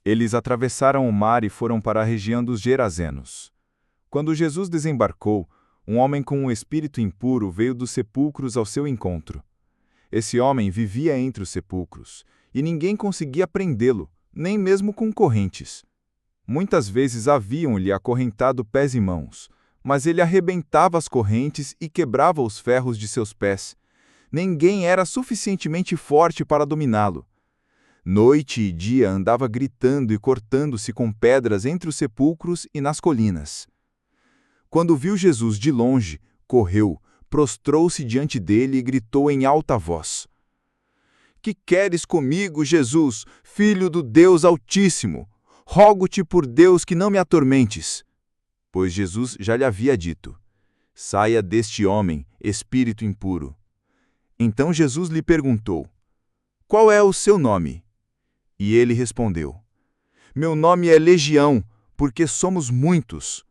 Eles atravessaram o mar e foram para a região dos Gerazenos. Quando Jesus desembarcou, um homem com um espírito impuro veio dos sepulcros ao seu encontro. Esse homem vivia entre os sepulcros, e ninguém conseguia prendê-lo, nem mesmo com correntes. Muitas vezes haviam-lhe acorrentado pés e mãos, mas ele arrebentava as correntes e quebrava os ferros de seus pés. Ninguém era suficientemente forte para dominá-lo. Noite e dia andava gritando e cortando-se com pedras entre os sepulcros e nas colinas. Quando viu Jesus de longe, correu, prostrou-se diante dele e gritou em alta voz: Que queres comigo, Jesus, Filho do Deus Altíssimo? Rogo-te por Deus que não me atormentes. Pois Jesus já lhe havia dito: Saia deste homem, espírito impuro. Então Jesus lhe perguntou: Qual é o seu nome? E ele respondeu: Meu nome é Legião, porque somos muitos.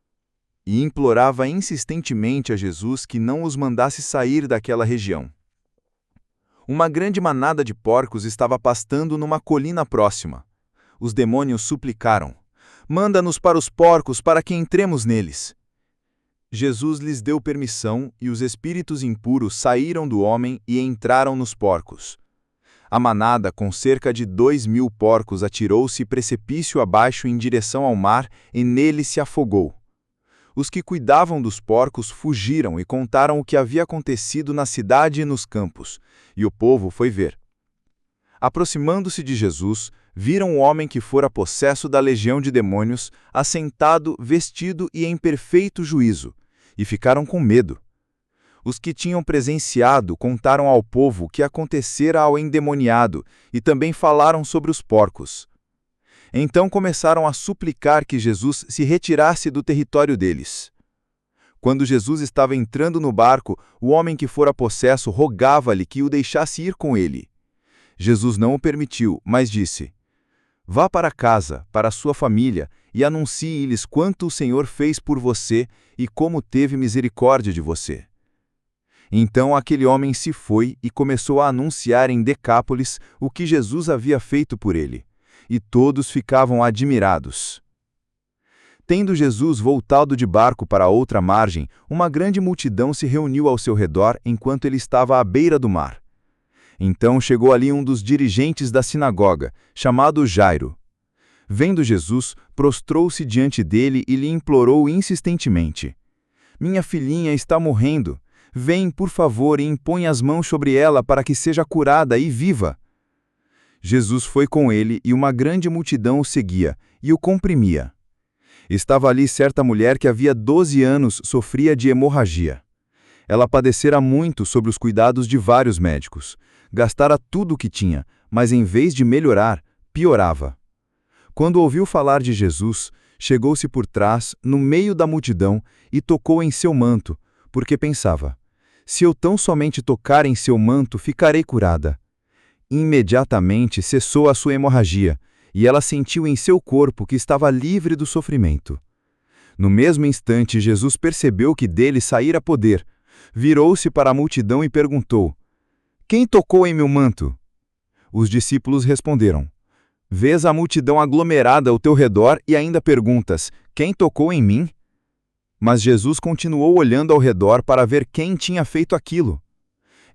E implorava insistentemente a Jesus que não os mandasse sair daquela região. Uma grande manada de porcos estava pastando numa colina próxima. Os demônios suplicaram: Manda-nos para os porcos para que entremos neles. Jesus lhes deu permissão e os espíritos impuros saíram do homem e entraram nos porcos. A manada, com cerca de 2.000 porcos, atirou-se precipício abaixo em direção ao mar e nele se afogou. Os que cuidavam dos porcos fugiram e contaram o que havia acontecido na cidade e nos campos, e o povo foi ver. Aproximando-se de Jesus, viram o homem que fora possesso da legião de demônios, assentado, vestido e em perfeito juízo, e ficaram com medo. Os que tinham presenciado contaram ao povo o que acontecera ao endemoniado e também falaram sobre os porcos. Então começaram a suplicar que Jesus se retirasse do território deles. Quando Jesus estava entrando no barco, o homem que fora possesso rogava-lhe que o deixasse ir com ele. Jesus não o permitiu, mas disse: Vá para casa, para a sua família, e anuncie-lhes quanto o Senhor fez por você e como teve misericórdia de você. Então aquele homem se foi e começou a anunciar em Decápolis o que Jesus havia feito por ele, e todos ficavam admirados. Tendo Jesus voltado de barco para a outra margem, uma grande multidão se reuniu ao seu redor enquanto ele estava à beira do mar. Então chegou ali um dos dirigentes da sinagoga, chamado Jairo. Vendo Jesus, prostrou-se diante dele e lhe implorou insistentemente: Minha filhinha está morrendo. Vem, por favor, e impõe as mãos sobre ela para que seja curada e viva. Jesus foi com ele e uma grande multidão o seguia e o comprimia. Estava ali certa mulher que havia 12 anos sofria de hemorragia. Ela padecera muito sob os cuidados de vários médicos. Gastara tudo o que tinha, mas em vez de melhorar, piorava. Quando ouviu falar de Jesus, chegou-se por trás, no meio da multidão, e tocou em seu manto, porque pensava: se eu tão somente tocar em seu manto, ficarei curada. Imediatamente cessou a sua hemorragia, e ela sentiu em seu corpo que estava livre do sofrimento. No mesmo instante, Jesus percebeu que dele saíra poder. Virou-se para a multidão e perguntou: Quem tocou em meu manto? Os discípulos responderam: Vês a multidão aglomerada ao teu redor e ainda perguntas: Quem tocou em mim? Mas Jesus continuou olhando ao redor para ver quem tinha feito aquilo.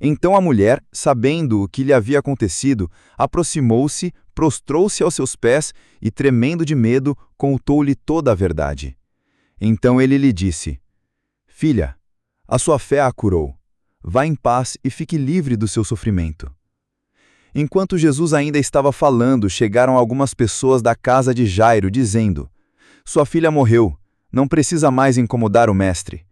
Então a mulher, sabendo o que lhe havia acontecido, aproximou-se, prostrou-se aos seus pés e, tremendo de medo, contou-lhe toda a verdade. Então ele lhe disse: Filha, a sua fé a curou. Vá em paz e fique livre do seu sofrimento. Enquanto Jesus ainda estava falando, chegaram algumas pessoas da casa de Jairo, dizendo: Sua filha morreu. Não precisa mais incomodar o mestre.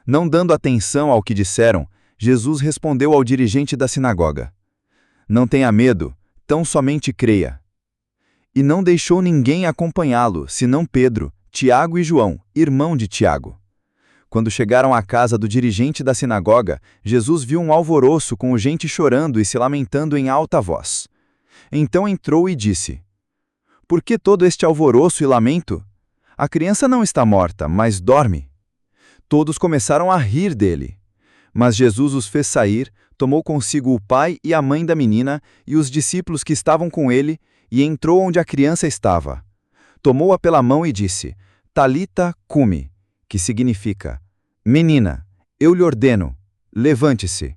Não dando atenção ao que disseram, Jesus respondeu ao dirigente da sinagoga: Não tenha medo, tão somente creia. E não deixou ninguém acompanhá-lo, senão Pedro, Tiago e João, irmão de Tiago. Quando chegaram à casa do dirigente da sinagoga, Jesus viu um alvoroço com gente chorando e se lamentando em alta voz. Então entrou e disse: Por que todo este alvoroço e lamento? A criança não está morta, mas dorme. Todos começaram a rir dele. Mas Jesus os fez sair, tomou consigo o pai e a mãe da menina e os discípulos que estavam com ele e entrou onde a criança estava. Tomou-a pela mão e disse: Talita cumi, que significa: Menina, eu lhe ordeno, levante-se.